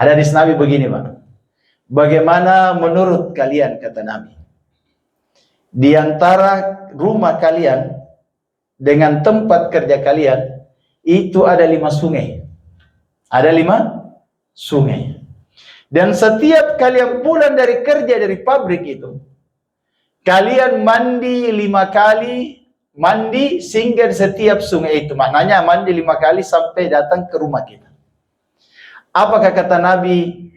Ada hadis Nabi begini, Pak. Bagaimana menurut kalian, kata Nabi, di antara rumah kalian dengan tempat kerja kalian itu ada 5 sungai. Ada 5 sungai. Dan setiap kalian pulang dari kerja dari pabrik itu, kalian mandi 5 kali, mandi singgah di setiap sungai itu. Maknanya mandi 5 kali sampai datang ke rumah kita. Apakah kata Nabi,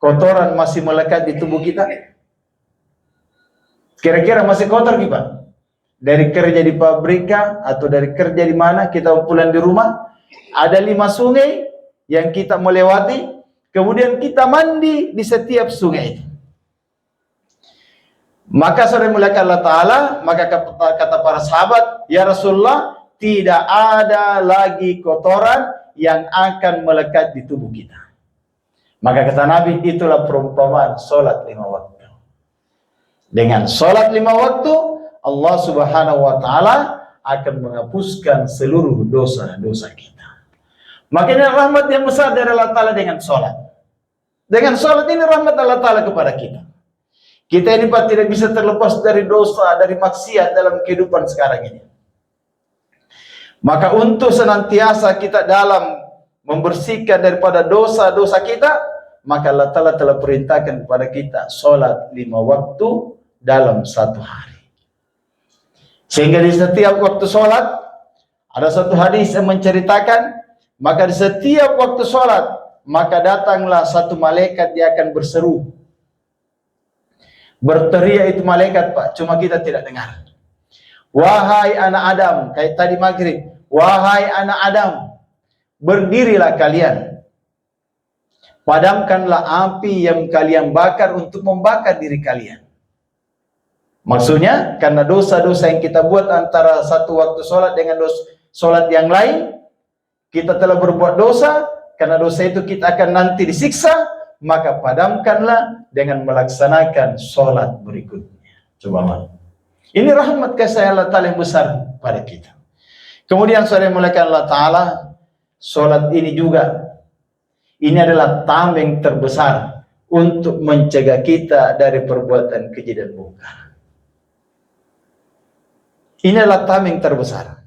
kotoran masih melekat di tubuh kita? Kira-kira masih kotor kita? Dari kerja di pabrik atau dari kerja di mana kita pulang di rumah, ada 5 sungai yang kita melewati, kemudian kita mandi di setiap sungai itu. Maka saudara muliakan Allah Ta'ala, maka kata para sahabat, ya Rasulullah, tidak ada lagi kotoran yang akan melekat di tubuh kita. Maka kata Nabi, itulah perumpamaan solat 5 waktu. Dengan solat 5 waktu, Allah Subhanahu wa Ta'ala akan menghapuskan seluruh dosa-dosa kita. Makanya rahmat yang besar dari Allah Ta'ala dengan solat. Dengan solat ini rahmat Allah Ta'ala kepada kita. Kita ini Pak tidak bisa terlepas dari dosa, dari maksiat dalam kehidupan sekarang ini. Maka untuk senantiasa kita dalam membersihkan daripada dosa-dosa kita, maka Allah Ta'ala telah perintahkan kepada kita solat 5 waktu dalam 1 hari. Sehingga di setiap waktu solat, ada satu hadis yang menceritakan, maka di setiap waktu solat, maka datanglah satu malaikat yang akan berseru. Berteriak itu malaikat Pak, cuma kita tidak dengar. Wahai anak Adam, kayak tadi maghrib, wahai anak Adam, berdirilah kalian. Padamkanlah api yang kalian bakar untuk membakar diri kalian. Maksudnya, karena dosa-dosa yang kita buat antara satu waktu sholat dengan sholat yang lain, kita telah berbuat dosa, karena dosa itu kita akan nanti disiksa, maka padamkanlah dengan melaksanakan sholat berikutnya. Coba mal. Ini rahmat kasih Allah Ta'ala yang besar pada kita. Kemudian saudara yang muliakan Allah Ta'ala, sholat ini juga, ini adalah tameng terbesar untuk mencegah kita dari perbuatan keji dan mungkar. Ini adalah tameng terbesar.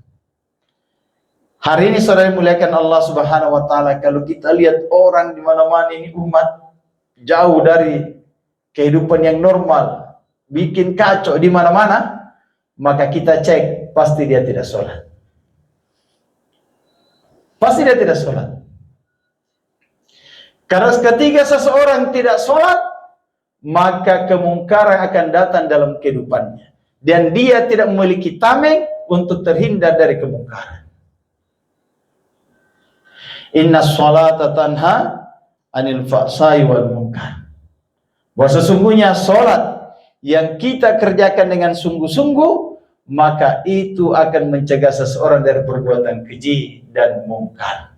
Hari ini saudara yang muliakan Allah Subhanahu wa Ta'ala, kalau kita lihat orang di mana-mana ini umat jauh dari kehidupan yang normal, bikin kacau di mana-mana, maka kita cek, pasti dia tidak sholat. Pasti dia tidak sholat. Karena ketika seseorang tidak sholat, maka kemungkaran akan datang dalam kehidupannya. Dan dia tidak memiliki tameng untuk terhindar dari kemungkaran. Inna sholata tanha anil fahsai wal munkar. Bahwa sesungguhnya sholat yang kita kerjakan dengan sungguh-sungguh, maka itu akan mencegah seseorang dari perbuatan keji dan mungkar.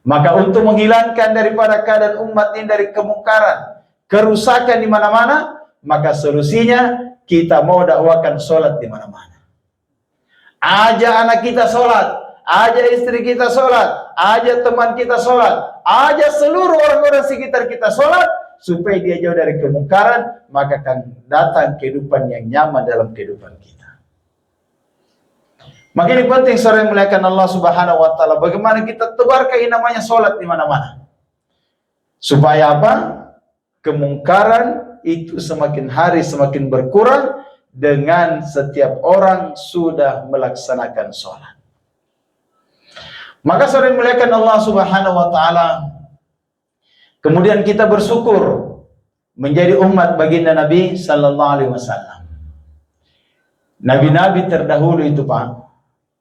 Maka untuk menghilangkan daripada keadaan umat ini dari kemungkaran, kerusakan di mana-mana, maka solusinya kita mau dakwakan sholat di mana-mana. Ajak anak kita sholat, ajak istri kita sholat, ajak teman kita sholat, ajak seluruh orang-orang sekitar kita sholat, supaya dia jauh dari kemungkaran, maka akan datang kehidupan yang nyaman dalam kehidupan kita. Maka ini penting saudara yang muliakan Allah Subhanahu wa Ta'ala, bagaimana kita tebarkan yang namanya sholat di mana-mana. Supaya apa? Kemungkaran itu semakin hari semakin berkurang dengan setiap orang sudah melaksanakan sholat. Maka saudara yang muliakan Allah Subhanahu wa Ta'ala, kemudian kita bersyukur menjadi umat baginda Nabi sallallahu alaihi wasallam. Nabi-nabi terdahulu itu Pak,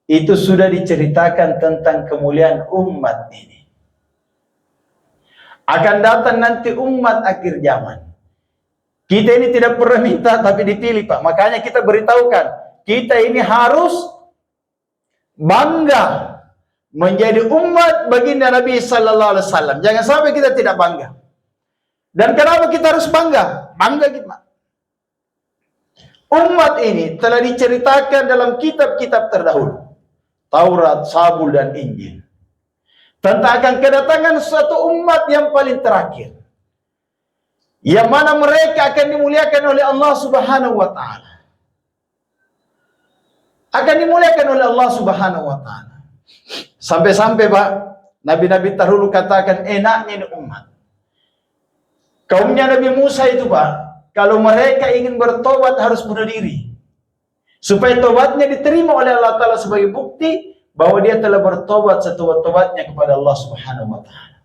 itu sudah diceritakan tentang kemuliaan umat ini. Akan datang nanti umat akhir zaman. Kita ini tidak pernah minta tapi dipilih Pak. Makanya kita beritahukan, kita ini harus bangga menjadi umat baginda Nabi sallallahu alaihi wasallam. Jangan sampai kita tidak bangga. Dan kenapa kita harus bangga? Bangga kita. Umat ini telah diceritakan dalam kitab-kitab terdahulu. Taurat, Zabur dan Injil. tentang akan kedatangan suatu umat yang paling terakhir, yang mana mereka akan dimuliakan oleh Allah Subhanahu wa taala. Akan dimuliakan oleh Allah Subhanahu wa taala. Sampai-sampai Pak, nabi-nabi terdahulu katakan enaknya ini umat. Kaumnya Nabi Musa itu Pak, kalau mereka ingin bertobat harus bunuh diri, supaya tobatnya diterima oleh Allah Ta'ala sebagai bukti bahwa dia telah bertobat setobat-tobatnya kepada Allah Subhanahu wa taala.